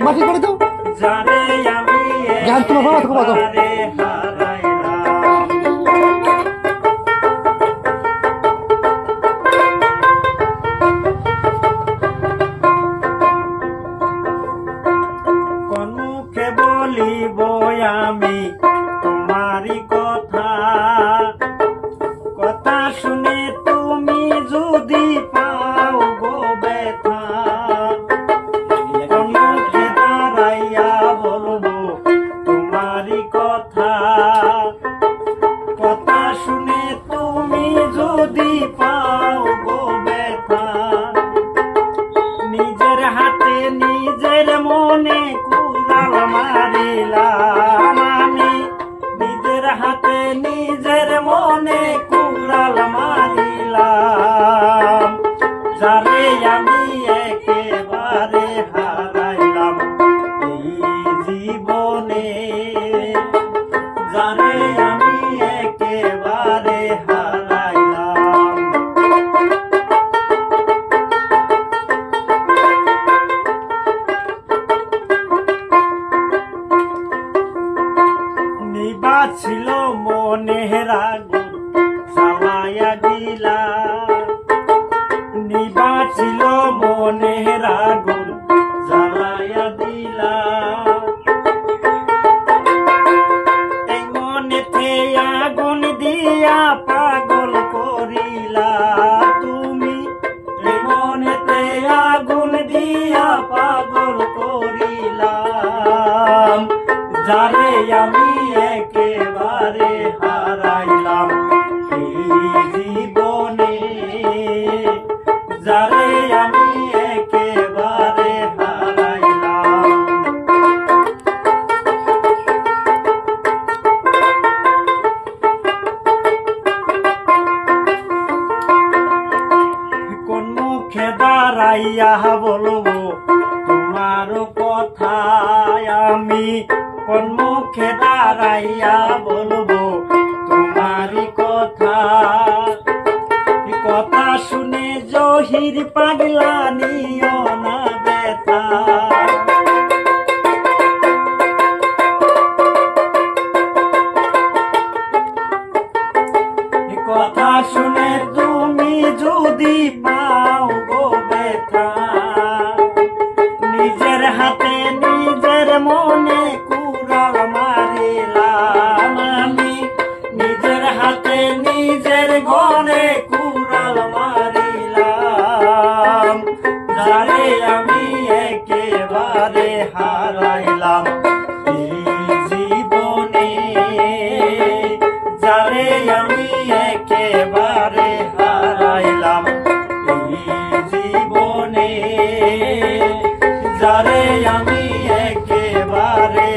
মাটি করে দাও জানে আমি গান তোমার বাবা তো বাবা মুখে বলিব আমি তোমারই কথা কথা শুনে তুমি যদি পাও গো ব্যথা মুখে দাঁড়াইয়া বলবো তোমারই কথা কথা শুনে তুমি যদি পাও গো ব্যথা নিজের হাতে নিজের মনে কুড়াল মারিলাম আমি নিজের হাতে নিজের মনে কুড়াল মারিলাম যারে আমি একেবারে হারাইলাম এই জীবনে যারে আমি একেবারে হারাইলাম ছিল মনের আগুন জ্বালায়া দিলা নিবা ছিল মনের আগুন জ্বালায়া দিলা এই মনেতে আগুন দিয়া পাগল করিলা তুমি এই মনেতে আগুন দিয়া পাগল করিলাম যারে আমি একেবারে হারাইলাম এই জীবনে যারে আমি একেবারে হারাইলাম কোন মুখে দাঁড়াইয়া বলবো তোমার কথা আমি কোন মুখে দাঁড়াইয়া বলবো তোমারই কথা কথা শুনে জহির পাগলা নিও না ব্যথা কথা শুনে তুমি যদি পাও গো ব্যথা নিজের হাতে নিজের মনে কুড়াল মারিলাম আমি নিজের হাতে নিজের ঘরে কুড়াল মারিলাম যারে আমি একেবারে হারাইলাম এই জীবনে যারে আমি একেবারে হারাইলাম এই জীবনে যারে আমি একেবারে